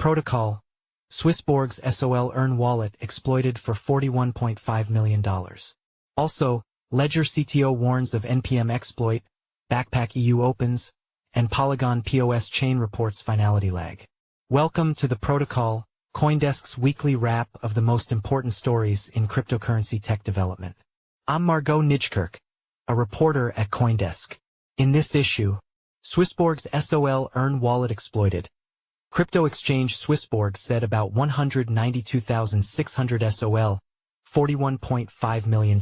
protocol, SwissBorg's SOL Earn wallet exploited for $41.5 million. Also, Ledger CTO warns of NPM exploit, Backpack EU opens, and Polygon POS chain reports finality lag. Welcome to the protocol, CoinDesk's weekly wrap of the most important stories in cryptocurrency tech development. I'm Margaux Nijkerk, a reporter at CoinDesk. In this issue, SwissBorg's SOL Earn wallet exploited. Crypto exchange SwissBorg said about 192,600 SOL, $41.5 million,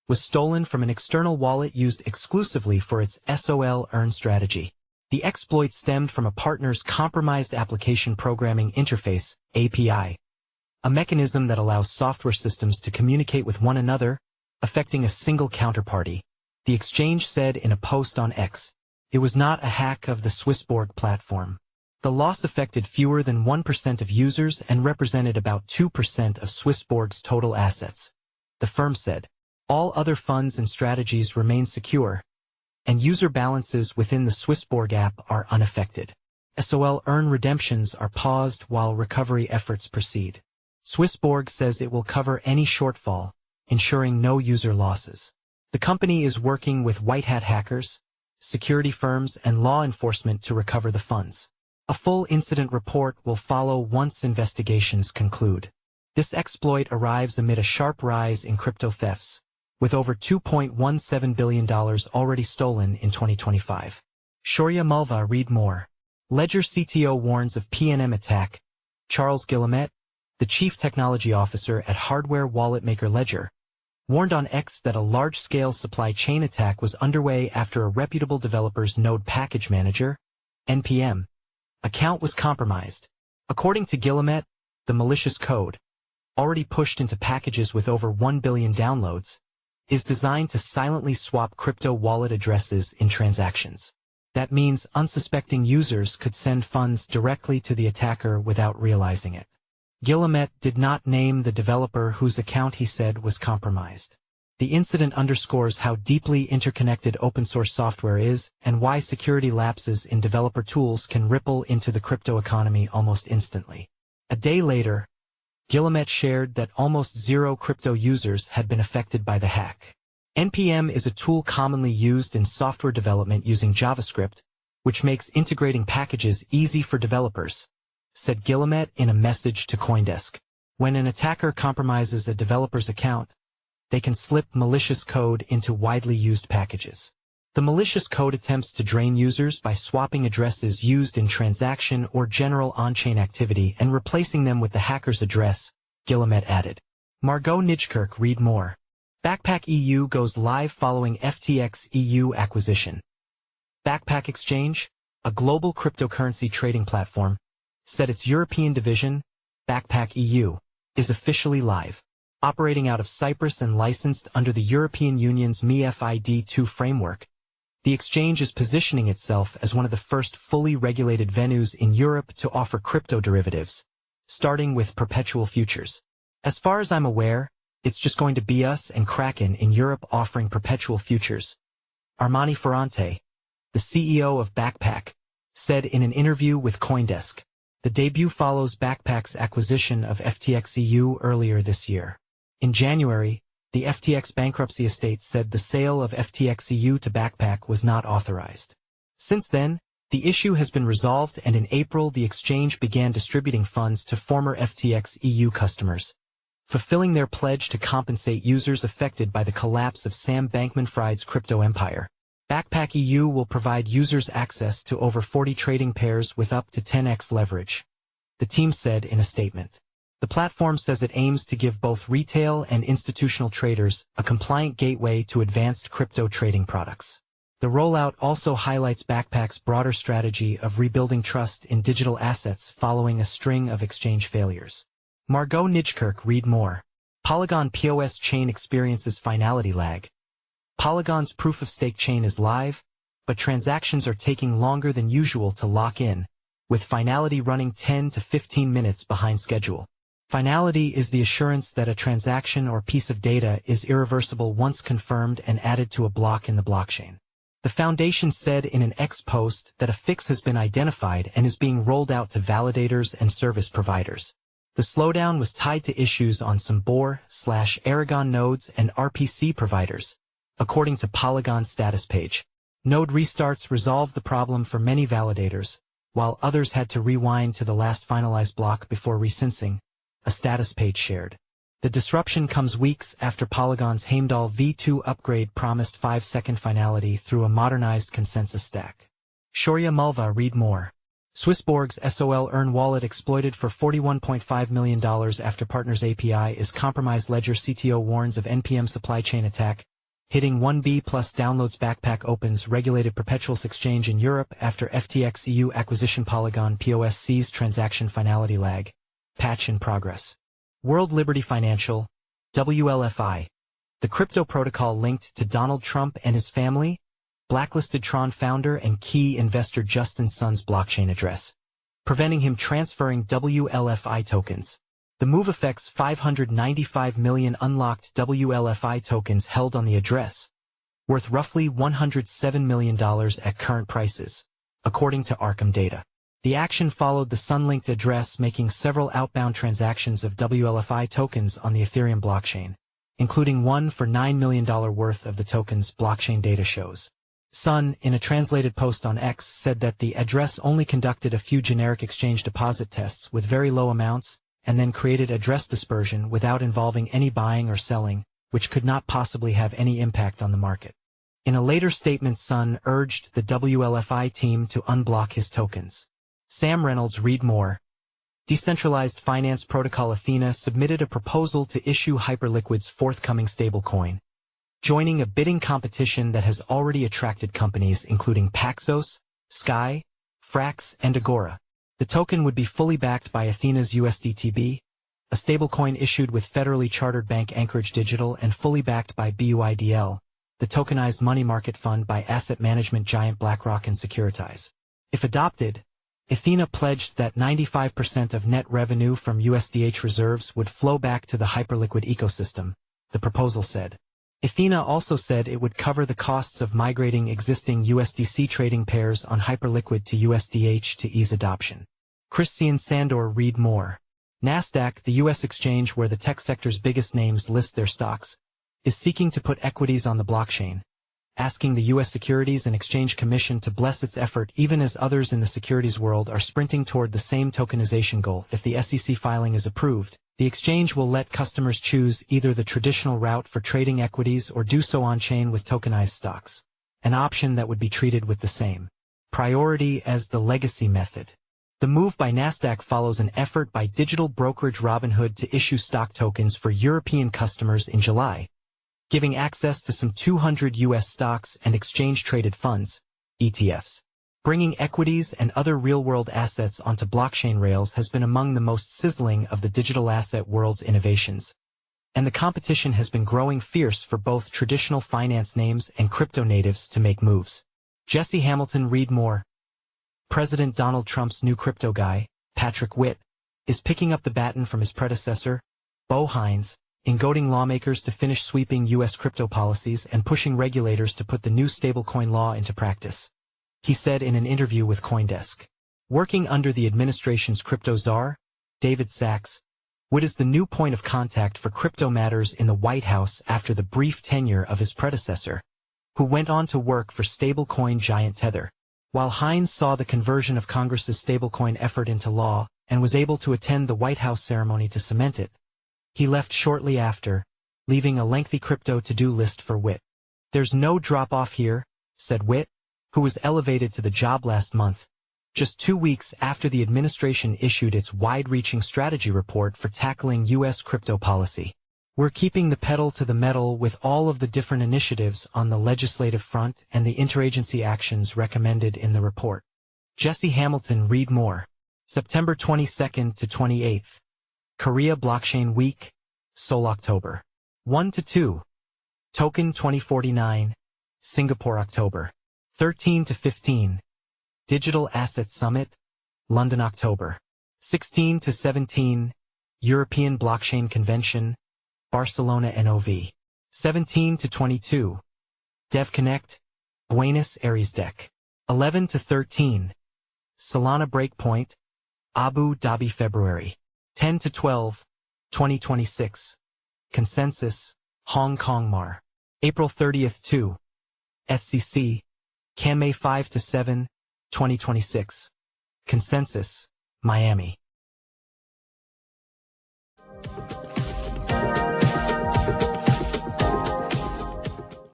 was stolen from an external wallet used exclusively for its SOL Earn strategy. The exploit stemmed from a partner's compromised application programming interface, API, a mechanism that allows software systems to communicate with one another, affecting a single counterparty. The exchange said in a post on X, it was not a hack of the SwissBorg platform. The loss affected fewer than 1% of users and represented about 2% of SwissBorg's total assets. The firm said, all other funds and strategies remain secure, and user balances within the SwissBorg app are unaffected. SOL Earn redemptions are paused while recovery efforts proceed. SwissBorg says it will cover any shortfall, ensuring no user losses. The company is working with white hat hackers, security firms, and law enforcement to recover the funds. A full incident report will follow once investigations conclude. This exploit arrives amid a sharp rise in crypto thefts, with over $2.17 billion already stolen in 2025. Shaurya Malwa Read more. Ledger CTO warns of PNM attack. Charles Guillemet, the chief technology officer at hardware wallet maker Ledger, warned on X that a large-scale supply chain attack was underway after a reputable developer's Node Package Manager, NPM, account was compromised. According to Guillemet, the malicious code, already pushed into packages with over 1 billion downloads, is designed to silently swap crypto wallet addresses in transactions. That means unsuspecting users could send funds directly to the attacker without realizing it. Guillemet did not name the developer whose account he said was compromised. The incident underscores how deeply interconnected open-source software is and why security lapses in developer tools can ripple into the crypto economy almost instantly. A day later, Guillemet shared that almost zero crypto users had been affected by the hack. NPM is a tool commonly used in software development using JavaScript, which makes integrating packages easy for developers, said Guillemet in a message to CoinDesk. When an attacker compromises a developer's account, they can slip malicious code into widely used packages. The malicious code attempts to drain users by swapping addresses used in transaction or general on-chain activity and replacing them with the hacker's address, Guillemet added. Margaux Nijkerk read more. Backpack EU goes live following FTX EU acquisition. Backpack Exchange, a global cryptocurrency trading platform, said its European division, Backpack EU, is officially live. Operating out of Cyprus and licensed under the European Union's MiFID II framework, the exchange is positioning itself as one of the first fully regulated venues in Europe to offer crypto derivatives, starting with perpetual futures. As far as I'm aware, it's just going to be us and Kraken in Europe offering perpetual futures. Armani Ferrante, the CEO of Backpack, said in an interview with CoinDesk. The debut follows Backpack's acquisition of FTX EU earlier this year. In January, the FTX bankruptcy estate said the sale of FTX EU to Backpack was not authorized. Since then, the issue has been resolved, and in April the exchange began distributing funds to former FTX EU customers, fulfilling their pledge to compensate users affected by the collapse of Sam Bankman-Fried's crypto empire. Backpack EU will provide users access to over 40 trading pairs with up to 10x leverage, the team said in a statement. The platform says it aims to give both retail and institutional traders a compliant gateway to advanced crypto trading products. The rollout also highlights Backpack's broader strategy of rebuilding trust in digital assets following a string of exchange failures. Margaux Nijkerk read more. Polygon POS chain experiences finality lag. Polygon's proof-of-stake chain is live, but transactions are taking longer than usual to lock in, with finality running 10 to 15 minutes behind schedule. Finality is the assurance that a transaction or piece of data is irreversible once confirmed and added to a block in the blockchain. The foundation said in an X post that a fix has been identified and is being rolled out to validators and service providers. The slowdown was tied to issues on some Bor/Aragon nodes and RPC providers, according to Polygon's status page. Node restarts resolved the problem for many validators, while others had to rewind to the last finalized block before resyncing, a status page shared. The disruption comes weeks after Polygon's Heimdall v2 upgrade promised 5-second finality through a modernized consensus stack. Shaurya Malwa Read more. SwissBorg's SOL Earn wallet exploited for $41.5 million after Partners API is compromised. Ledger CTO warns of NPM supply chain attack, hitting 1B plus downloads. Backpack opens regulated perpetuals exchange in Europe after FTX EU acquisition. Polygon POS sees transaction finality lag. Patch in progress. World Liberty Financial, WLFI. The crypto protocol linked to Donald Trump and his family, blacklisted Tron founder and key investor Justin Sun's blockchain address, preventing him transferring WLFI tokens. The move affects 595 million unlocked WLFI tokens held on the address, worth roughly $107 million at current prices, according to Arkham data. The action followed the Sun-linked address making several outbound transactions of WLFI tokens on the Ethereum blockchain, including one for $9 million worth of the tokens, blockchain data shows. Sun, in a translated post on X, said that the address only conducted a few generic exchange deposit tests with very low amounts, and then created address dispersion without involving any buying or selling, which could not possibly have any impact on the market. In a later statement, Sun urged the WLFI team to unblock his tokens. Sam Reynolds Read more. Decentralized finance protocol Athena submitted a proposal to issue Hyperliquid's forthcoming stablecoin, joining a bidding competition that has already attracted companies including Paxos, Sky, Frax, and Agora. The token would be fully backed by Athena's USDTB, a stablecoin issued with federally chartered bank Anchorage Digital, and fully backed by BUIDL, the tokenized money market fund by asset management giant BlackRock and Securitize. If adopted, Athena pledged that 95% of net revenue from USDH reserves would flow back to the Hyperliquid ecosystem, the proposal said. Athena also said it would cover the costs of migrating existing USDC trading pairs on Hyperliquid to USDH to ease adoption. Christian Sandor Read more. Nasdaq, the U.S. exchange where the tech sector's biggest names list their stocks, is seeking to put equities on the blockchain, asking the U.S. Securities and Exchange Commission to bless its effort even as others in the securities world are sprinting toward the same tokenization goal. If the SEC filing is approved, the exchange will let customers choose either the traditional route for trading equities or do so on-chain with tokenized stocks, an option that would be treated with the same priority as the legacy method. The move by Nasdaq follows an effort by digital brokerage Robinhood to issue stock tokens for European customers in July, giving access to some 200 U.S. stocks and exchange-traded funds, ETFs. Bringing equities and other real-world assets onto blockchain rails has been among the most sizzling of the digital asset world's innovations, and the competition has been growing fierce for both traditional finance names and crypto natives to make moves. Jesse Hamilton Read more. President Donald Trump's new crypto guy, Patrick Witt, is picking up the baton from his predecessor, Bo Hines, in goading lawmakers to finish sweeping U.S. crypto policies and pushing regulators to put the new stablecoin law into practice. He said in an interview with CoinDesk. Working under the administration's crypto czar, David Sachs, Witt is the new point of contact for crypto matters in the White House after the brief tenure of his predecessor, who went on to work for stablecoin giant Tether. While Hines saw the conversion of Congress's stablecoin effort into law and was able to attend the White House ceremony to cement it, he left shortly after, leaving a lengthy crypto to-do list for Witt. There's no drop-off here, said Witt, who was elevated to the job last month, just 2 weeks after the administration issued its wide-reaching strategy report for tackling U.S. crypto policy. We're keeping the pedal to the metal with all of the different initiatives on the legislative front and the interagency actions recommended in the report. Jesse Hamilton Read more. September 22nd to 28th. Korea Blockchain Week, Seoul October 1-2. Token 2049, Singapore October 13 to 15. Digital Asset Summit, London October 16 to 17. European Blockchain Convention, Barcelona NOV 17 to 22. DevConnect, Buenos Aires Deck. 11 to 13. Solana Breakpoint, Abu Dhabi February. 10 to 12, 2026. Consensus, Hong Kong Mar. April 30th 2. FCC, May 5 to 7, 2026. Consensus, Miami.